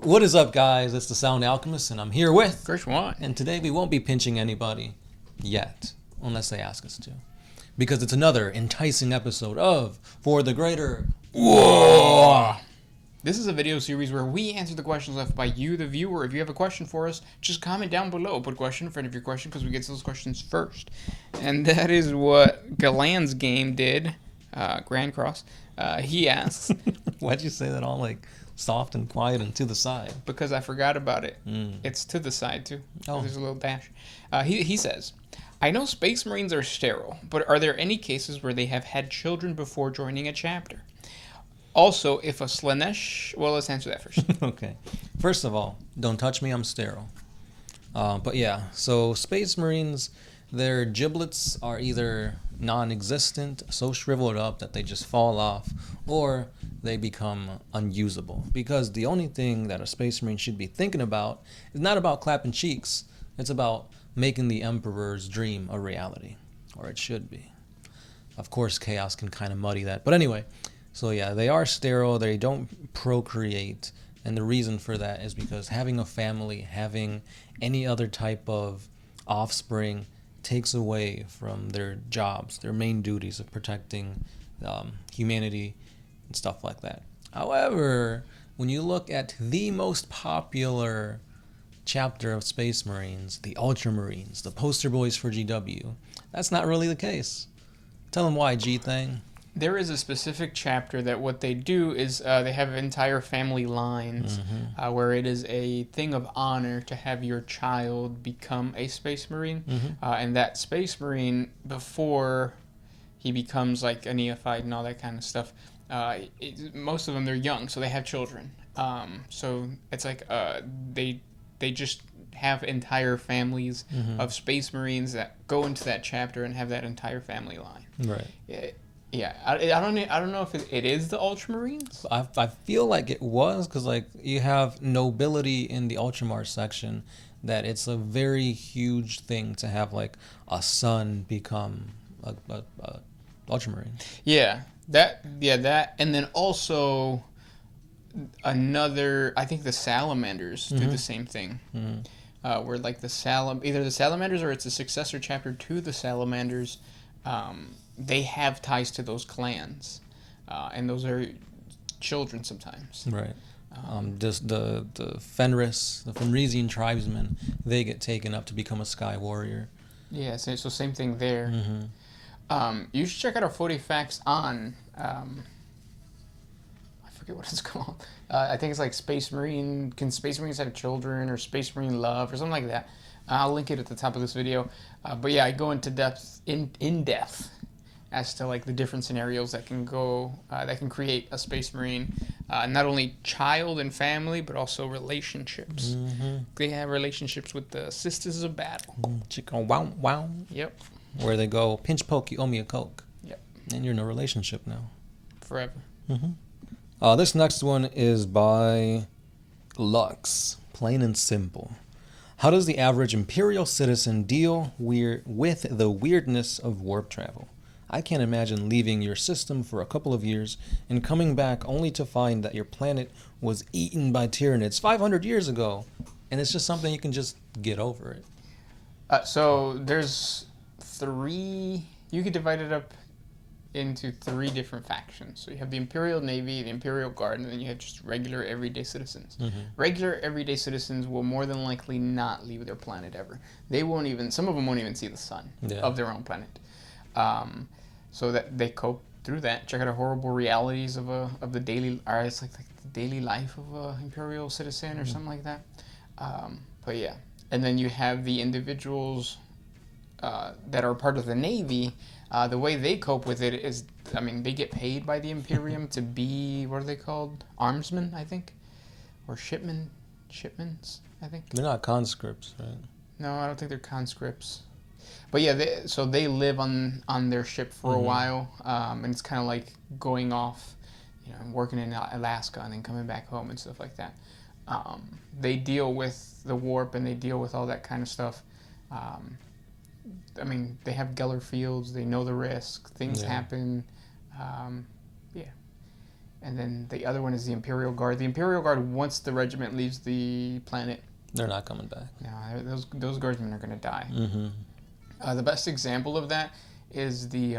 What is up, guys? It's the Sound Alchemist, and I'm here with Gershwan. And today we won't be pinching anybody yet, unless they ask us to, because it's another enticing episode of For the Greater WAAAGH. This is a video series where we answer the questions left by you, the viewer. If you have a question for us, just comment down below. Put a question in front of your question because we get to those questions first. And that is what Galan's game did. Grand Cross. He asks. Why'd you say that all like soft and quiet and to the side? Because I forgot about it. It's to the side too. Oh. There's a little dash. He says, I know Space Marines are sterile, but are there any cases where they have had children before joining a chapter? Also, if a Slanesh... Well, let's answer that first. Okay. First of all, don't touch me, I'm sterile. But yeah, so Space Marines, their giblets are either non-existent, so shriveled up that they just fall off, or they become unusable. Because the only thing that a Space Marine should be thinking about is not about clapping cheeks, it's about making the Emperor's dream a reality. Or it should be. Of course, chaos can kind of muddy that. But anyway, so yeah, they are sterile, they don't procreate, and the reason for that is because having a family, having any other type of offspring takes away from their jobs, their main duties of protecting humanity and stuff like that. However, when you look at the most popular chapter of Space Marines, the Ultramarines, the poster boys for GW, that's not really the case. Tell them why, G-Thing. There is a specific chapter that what they do is they have entire family lines where it is a thing of honor to have your child become a Space Marine. And that Space Marine, before he becomes like a neophyte and all that kind of stuff, most of them, they're young, so they have children. So it's like they just have entire families of Space Marines that go into that chapter and have that entire family line. Right. Yeah, I don't know if it is the Ultramarines. I feel like it was, because like you have nobility in the Ultramar section, that it's a very huge thing to have like a son become a Ultramarine. Yeah, that, and then also another. I think the Salamanders do the same thing. Where like either the Salamanders or it's a successor chapter to the Salamanders. They have ties to those clans, and those are children sometimes. Right. Just the Fenris, the Fenrisian tribesmen, they get taken up to become a Sky Warrior. Yeah, so same thing there. You should check out our 40 facts on, I forget what it's called. I think it's like Space Marine, can Space Marines have children, or Space Marine love, or something like that. I'll link it at the top of this video. But yeah, I go into in depth as to like the different scenarios that can create a Space Marine, not only child and family, but also relationships. They have relationships with the Sisters of Battle. Chicken wow wow. Yep. Where they go, pinch poke, you owe me a Coke. Yep. And you're in a relationship now. Forever. This next one is by Lux. Plain and simple. How does the average Imperial citizen deal with the weirdness of warp travel? I can't imagine leaving your system for a couple of years and coming back only to find that your planet was eaten by Tyranids 500 years ago, and it's just something you can just get over it. So there's three. You could divide it up into three different factions. So you have the Imperial Navy, the Imperial Guard, and then you have just regular everyday citizens. Regular everyday citizens will more than likely not leave their planet ever. They won't even. Some of them won't even see the sun of their own planet. So that they cope through that. Check out the horrible realities of the daily. Or it's like the daily life of an Imperial citizen or something like that. But yeah, and then you have the individuals that are part of the Navy. The way they cope with it is, I mean, they get paid by the Imperium to be, what are they called? Armsmen, I think? Or shipments, I think? They're not conscripts, right? No, I don't think they're conscripts. But yeah, they live on their ship for a while, and it's kind of like going off, working in Alaska and then coming back home and stuff like that. They deal with the warp and they deal with all that kind of stuff. I mean, they have Geller fields. They know the risk. Things happen. And then the other one is the Imperial Guard. The Imperial Guard, once the regiment leaves the planet, They're not coming back. no, those guardsmen are going to die. Mm-hmm. The best example of that is the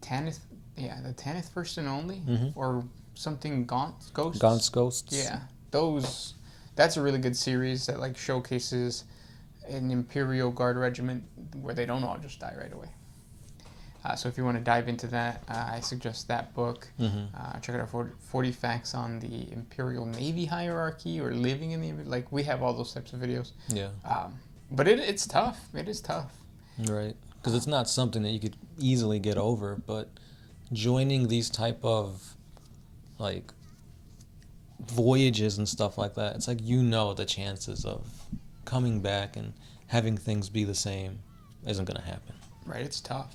Tanith, the Tanith First and Only, or something Gaunt's Ghosts. Gaunt's Ghosts. Yeah, that's a really good series that like showcases an Imperial Guard regiment where they don't all just die right away. So if you want to dive into that, I suggest that book. Check it out, 40 Facts on the Imperial Navy Hierarchy, or living in the, like, we have all those types of videos. Yeah. But it's tough. It is tough. Right. Because it's not something that you could easily get over, but joining these type of, like, voyages and stuff like that, it's like, the chances of coming back and having things be the same isn't going to happen. Right, it's tough.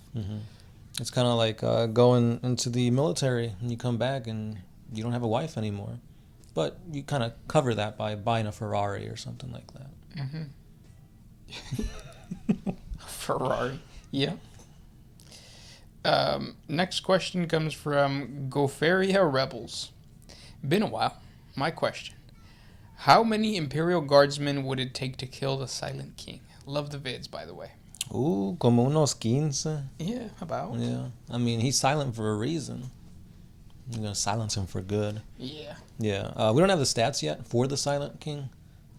It's kind of like going into the military and you come back and you don't have a wife anymore. But you kind of cover that by buying a Ferrari or something like that. Ferrari. Yeah. Next question comes from Gofaria Rebels. Been a while. My question. How many Imperial Guardsmen would it take to kill the Silent King? Love the vids, by the way. Como unos 15. Yeah, about. Yeah. I mean, he's silent for a reason. You're going to silence him for good. Yeah. Yeah. We don't have the stats yet for the Silent King.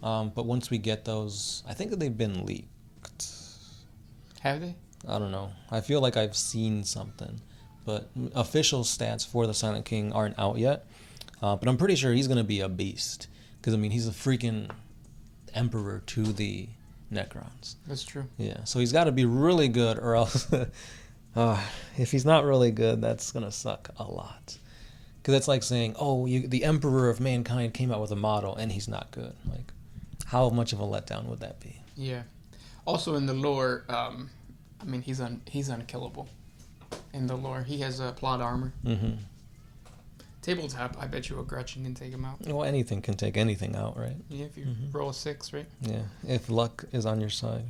But once we get those, I think that they've been leaked. Have they? I don't know. I feel like I've seen something. But official stats for the Silent King aren't out yet. But I'm pretty sure he's going to be a beast. Because, I mean, he's a freaking emperor to the Necrons. That's true. Yeah, so he's got to be really good, or else, if he's not really good, that's going to suck a lot. Because it's like saying, the Emperor of Mankind came out with a model, and he's not good. Like, how much of a letdown would that be? Yeah. Also in the lore, I mean, he's unkillable. In the lore, he has plot armor. Tabletop, I bet you a Gretchen can take him out. Well, anything can take anything out, right? Yeah, if you roll a 6, right? Yeah, if luck is on your side.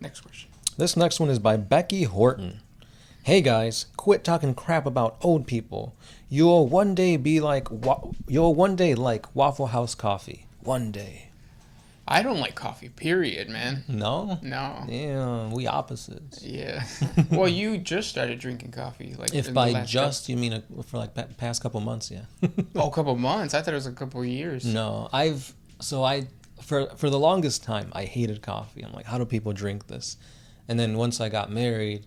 Next question. This next one is by Becky Horton. Hey guys, quit talking crap about old people. You'll one day like Waffle House coffee. One day. I don't like coffee, period, man. No? No. Yeah, we opposites. Yeah. Well, you just started drinking coffee. Like, if by just, you mean for like past couple months, yeah. A couple months? I thought it was a couple years. No, for the longest time, I hated coffee. I'm like, how do people drink this? And then once I got married,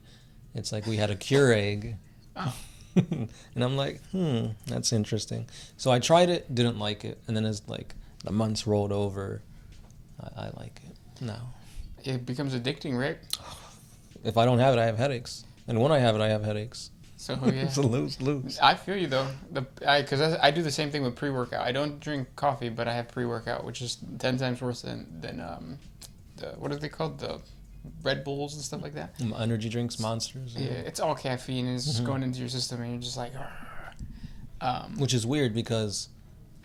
it's like we had a Keurig. Oh. And I'm like, that's interesting. So I tried it, didn't like it. And then as like the months rolled over, I like it now. It becomes addicting, right? If I don't have it, I have headaches. And when I have it, I have headaches. So, yeah. It's a lose. I feel you, though. Because I do the same thing with pre-workout. I don't drink coffee, but I have pre-workout, which is 10 times worse than what are they called? The Red Bulls and stuff like that. Energy drinks, Monsters. Yeah, it's all caffeine, and it's just going into your system, and you're just like... Which is weird, because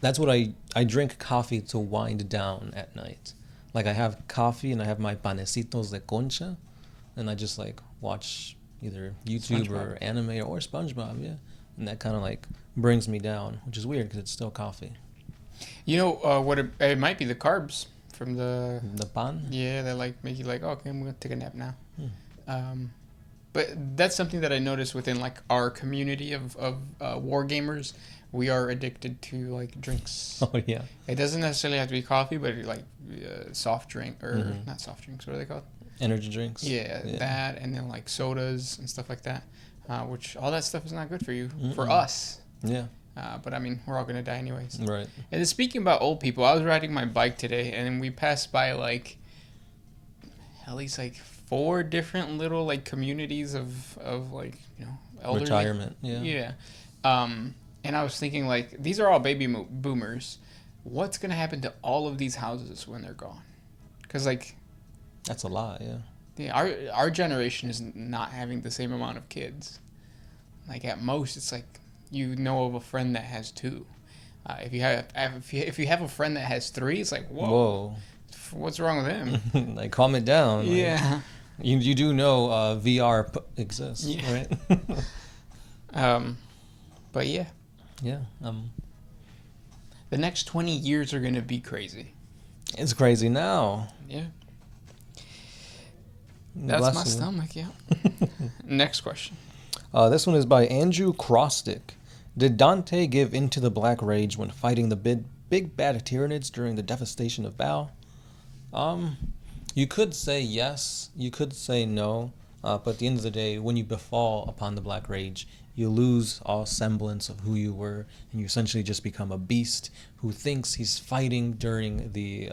that's what I drink coffee to wind down at night. Like, I have coffee, and I have my panecitos de concha, and I just, like, watch either YouTube or anime or SpongeBob, yeah. And that kind of, like, brings me down, which is weird, because it's still coffee. You know, what it might be the carbs from the pan? Yeah, they, like, make you like, okay, I'm going to take a nap now. But that's something that I noticed within, like, our community of war gamers. We are addicted to, like, drinks. Oh, yeah. It doesn't necessarily have to be coffee, but, like, soft drink, or not soft drinks, what are they called? Energy drinks. Yeah, that, and then, like, sodas and stuff like that, which all that stuff is not good for you, for us. Yeah. But, I mean, we're all going to die anyways. Right. And then speaking about old people, I was riding my bike today, and we passed by, like, at least, like, 4 different little, like, communities of like, you know, elderly. Retirement, yeah. Yeah. And I was thinking, like, these are all baby boomers. What's going to happen to all of these houses when they're gone? Because, like... That's a lot, yeah. Yeah, our generation is not having the same amount of kids. Like, at most, it's like, you know of a friend that has 2. If you have a friend that has 3, it's like, whoa. What's wrong with him? Like, calm it down. Yeah. Like, you do know VR exists, right? But yeah, Yeah. the next 20 years are gonna be crazy. It's crazy now. Yeah. That's my Bless you. stomach, yeah. Next question. This one is by Andrew Crosstick. Did Dante give into the Black Rage when fighting the big bad Tyranids during the devastation of Val? You could say yes, you could say no, but at the end of the day, when you befall upon the Black Rage, you lose all semblance of who you were, and you essentially just become a beast who thinks he's fighting during the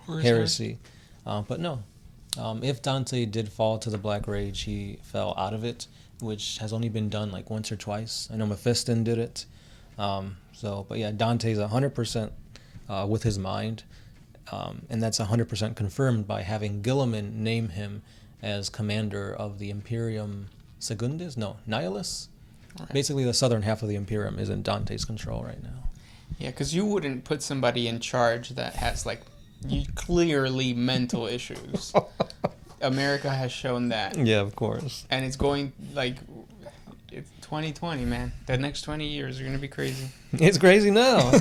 heresy. But no, if Dante did fall to the Black Rage, he fell out of it, which has only been done like once or twice. I know Mephiston did it. But yeah, Dante's 100% with his mind. And that's 100% confirmed by having Guilliman name him as commander of the Imperium Secundus? No, Nihilus? Right. Basically, the southern half of the Imperium is in Dante's control right now. Yeah, because you wouldn't put somebody in charge that has, like, clearly mental issues. America has shown that. Yeah, of course. And it's going, like, it's 2020, man. The next 20 years are going to be crazy. It's crazy now.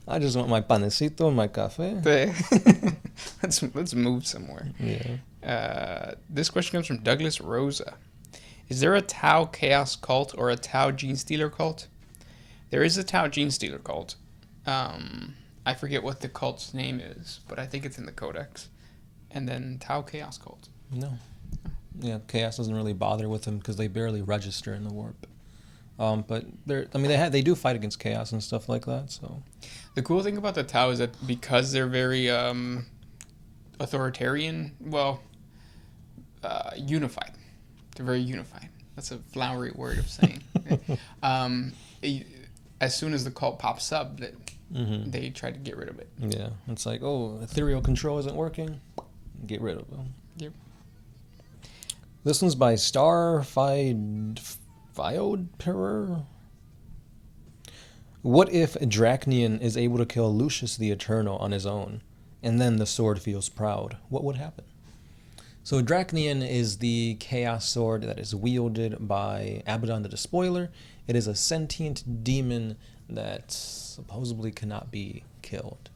I just want my panecito and my cafe. Let's move somewhere. Yeah. This question comes from Douglas Rosa. Is there a Tao Chaos Cult or a Tao Gene Stealer cult? There is a Tao Gene Stealer cult. I forget what the cult's name is, but I think it's in the Codex. And then Tao Chaos Cult. No. Yeah, Chaos doesn't really bother with them because they barely register in the warp. But they do fight against Chaos and stuff like that. So the cool thing about the Tao is that because they're very authoritarian, unified. They're very unified. That's a flowery word of saying. As soon as the cult pops up, they try to get rid of it. Yeah, it's like, ethereal control isn't working. Get rid of them. Yep. This one's by Starfied Peror. What if Dracnian is able to kill Lucius the Eternal on his own, and then the sword feels proud? What would happen? So Dracnian is the chaos sword that is wielded by Abaddon the Despoiler. It is a sentient demon that supposedly cannot be killed.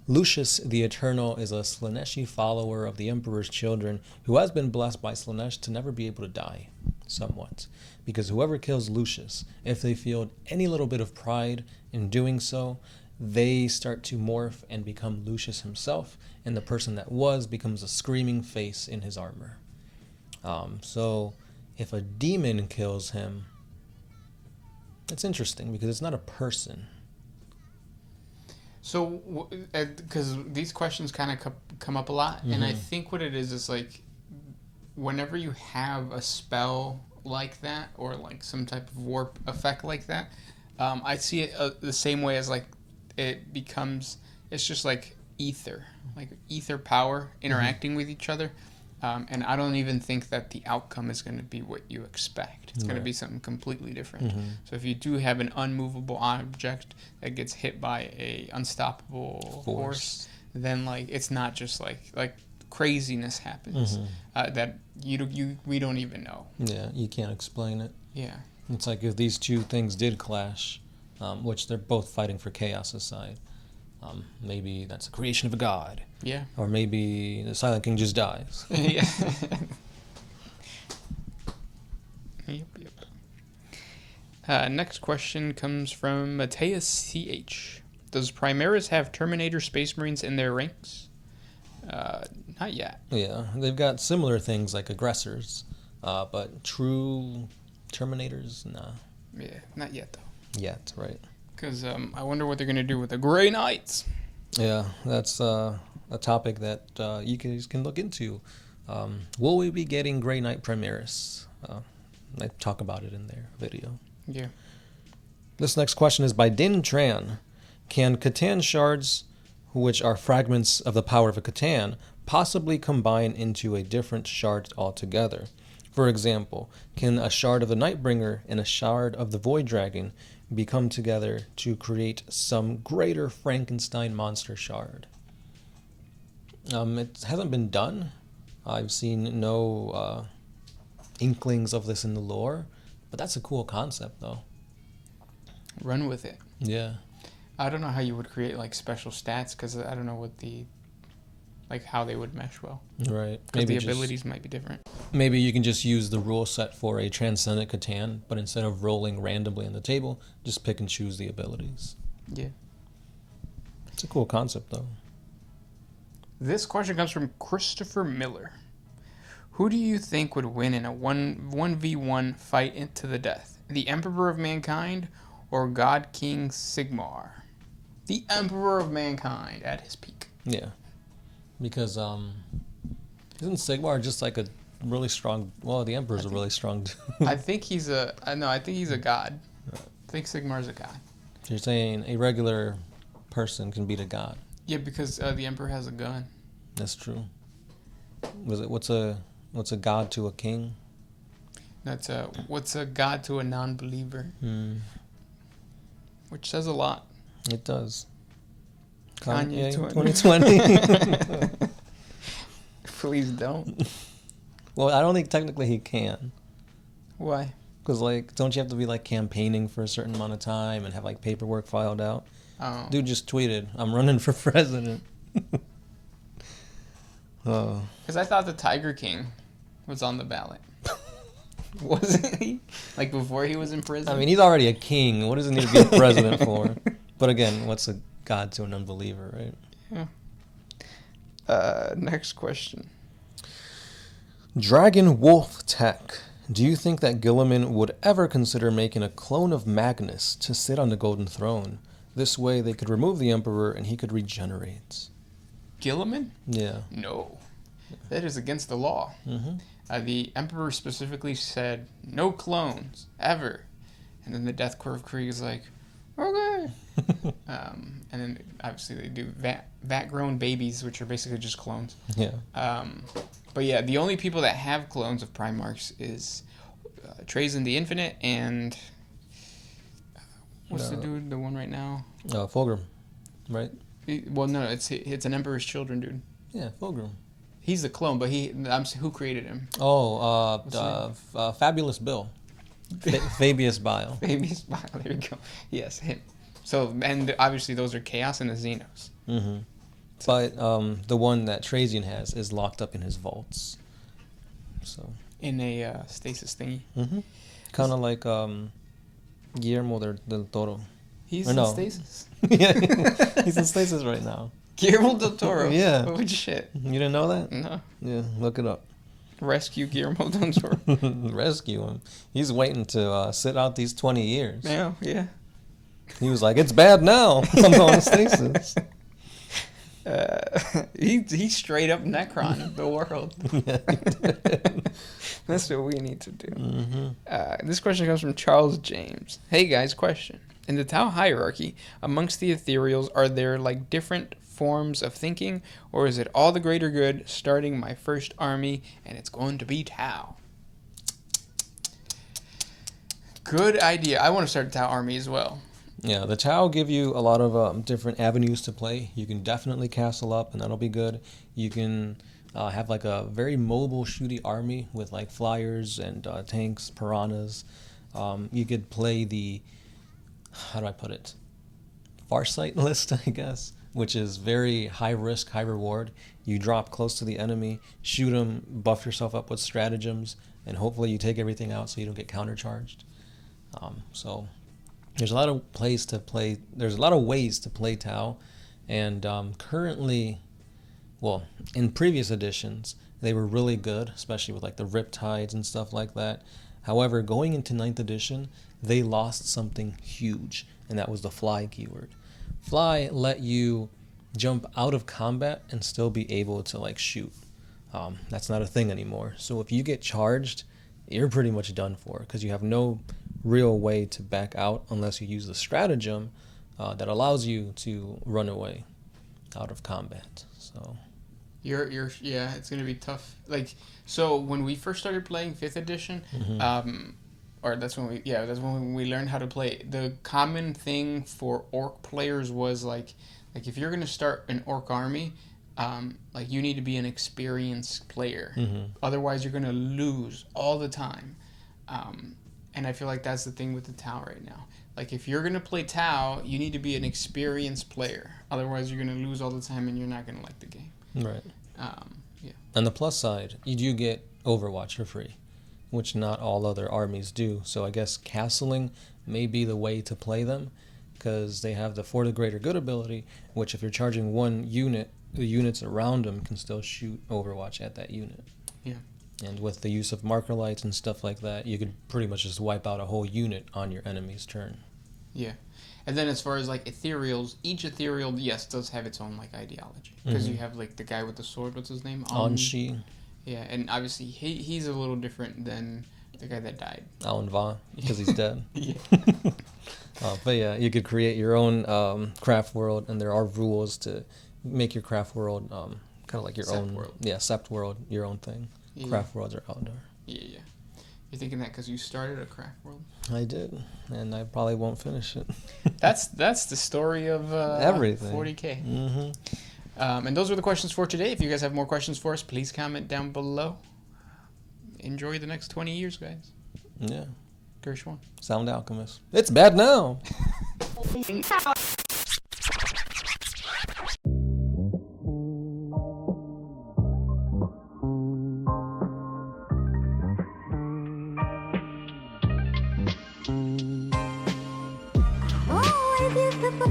Lucius the Eternal is a Slaneshi follower of the Emperor's children who has been blessed by Slanesh to never be able to die, somewhat. Because whoever kills Lucius, if they feel any little bit of pride in doing so, they start to morph and become Lucius himself, and the person that was becomes a screaming face in his armor. So if a demon kills him, it's interesting because it's not a person. So, because these questions kind of come up a lot, and I think what it is like, whenever you have a spell like that, or like some type of warp effect like that, I see it the same way as like, it's just like ether power interacting with each other. And I don't even think that the outcome is going to be what you expect. It's going to be something completely different. So if you do have an unmovable object that gets hit by a unstoppable force, then like it's not just like craziness happens that we don't even know. Yeah, you can't explain it. Yeah, it's like if these two things did clash, which they're both fighting for Chaos's side. Maybe that's the creation of a god. Yeah. Or maybe the Silent King just dies. Yeah. Yep. Next question comes from Mateus CH. Does Primaris have Terminator Space Marines in their ranks? Not yet. Yeah, they've got similar things like aggressors, but true Terminators, nah. Yeah, not yet though. Yet, right. Because I wonder what they're going to do with the Grey Knights. Yeah, that's a topic that you guys can look into. Will we be getting Grey Knight Primaris? I talk about it in their video. Yeah. This next question is by Din Tran. Can Catan shards, which are fragments of the power of a Catan, possibly combine into a different shard altogether? For example, can a shard of the Nightbringer and a shard of the Void Dragon become together to create some greater Frankenstein monster shard? It hasn't been done. I've seen no inklings of this in the lore, but that's a cool concept though. Run with it. Yeah. I don't know how you would create like special stats because I don't know what how they would mesh well. Right. Because the abilities might be different. Maybe you can just use the rule set for a Transcendent Catan, but instead of rolling randomly on the table, just pick and choose the abilities. Yeah. It's a cool concept, though. This question comes from Christopher Miller. Who do you think would win in a 1v1 fight into the death? The Emperor of Mankind or God King Sigmar? The Emperor of Mankind at his peak. Yeah. Because, isn't Sigmar just like a really strong... Well, the Emperor's a really strong dude. I think he's a god. I think Sigmar's a god. So you're saying a regular person can beat a god? Yeah, because the Emperor has a gun. That's true. What's a god to a king? That's what's a god to a non-believer? Which says a lot. It does. Kanye 2020. Please don't. Well, I don't think technically he can. Why? Because, like, don't you have to be, like, campaigning for a certain amount of time and have, like, paperwork filed out? Oh. Dude just tweeted, I'm running for president. Oh. Because I thought the Tiger King was on the ballot. Wasn't he? Like, before he was in prison? I mean, he's already a king. What does he need to be a president for? But again, what's a god to an unbeliever, right? Yeah. Next question. Dragon Wolf Tech. Do you think that Gilliman would ever consider making a clone of Magnus to sit on the Golden Throne? This way they could remove the Emperor and he could regenerate. Gilliman? Yeah. No. That is against the law. Mm-hmm. The Emperor specifically said, no clones, ever. And then the Death Corps of Krieg is like, okay. And then obviously they do vat-grown babies, which are basically just clones. Yeah. But yeah, the only people that have clones of Primarchs is Trazen the Infinite and what's the dude, the one right now? Fulgrim, right? Well, no, it's an Emperor's Children, dude. Yeah, Fulgrim. He's the clone, but who created him? Oh, Fabulous Bill. Fabius Bile. Fabius Bile, there you go. Yes, him. So, and obviously those are Chaos and the Xenos. Mm-hmm. But the one that Trajan has is locked up in his vaults. So In a stasis thingy. Mm-hmm. Kind of like Guillermo del Toro. He's in stasis? Yeah, he's in stasis right now. Guillermo del Toro? Yeah. Oh, shit. You didn't know that? No. Yeah, look it up. Rescue Guillermo del Toro. Rescue him. He's waiting to sit out these 20 years. Yeah. He was like, it's bad now. I'm going to stasis. He straight up Necron the world. Yeah, he did. That's what we need to do. Mm-hmm. This question comes from Charles James. Hey guys, question. In the Tau hierarchy, amongst the ethereals, are there like different forms of thinking, or is it all the greater good, starting my first army, and it's going to be Tau? Good idea. I want to start a Tau army as well. Yeah, the Tau give you a lot of different avenues to play. You can definitely castle up, and that'll be good. You can have like a very mobile shooty army with like flyers and tanks, piranhas. You could play the, how do I put it, Farsight list, I guess, which is very high risk, high reward. You drop close to the enemy, shoot them, buff yourself up with stratagems, and hopefully you take everything out so you don't get countercharged. So there's a lot of ways to play. There's a lot of ways to play Tau, and currently, well, in previous editions, they were really good, especially with like the Riptides and stuff like that. However, going into 9th edition, they lost something huge, and that was the fly keyword. Fly let you jump out of combat and still be able to like shoot. That's not a thing anymore. So if you get charged, you're pretty much done for, because you have no real way to back out unless you use the stratagem that allows you to run away out of combat. So yeah, it's gonna be tough. Like, so when we first started playing 5th edition, or that's when we learned how to play. The common thing for orc players was like if you're gonna start an orc army, Like you need to be an experienced player. Mm-hmm. Otherwise, you're gonna lose all the time. And I feel like that's the thing with the Tau right now. Like if you're gonna play Tau, you need to be an experienced player. Otherwise, you're gonna lose all the time, and you're not gonna like the game. Right. Yeah. On the plus side, you do get Overwatch for free, which not all other armies do. So I guess castling may be the way to play them, because they have the For the Greater Good ability, which if you're charging one unit, the units around them can still shoot Overwatch at that unit. Yeah. And with the use of marker lights and stuff like that, you could pretty much just wipe out a whole unit on your enemy's turn. Yeah. And then as far as like ethereals, each ethereal, yes, does have its own like ideology. Because you have like the guy with the sword, what's his name? Anshi. Yeah, and obviously he's a little different than the guy that died. Alan Va, because he's dead. Yeah. But yeah, you could create your own craft world, and there are rules to make your craft world kind of like your own world. Yeah, Sept world, your own thing. Yeah. Craft worlds are outdoor. Yeah. You're thinking that because you started a craft world? I did, and I probably won't finish it. That's the story of everything. 40K. Mm-hmm. And those were the questions for today. If you guys have more questions for us, please comment down below. Enjoy the next 20 years, guys. Yeah. Gershwan. Sound Alchemist. It's bad now. Oh, I did the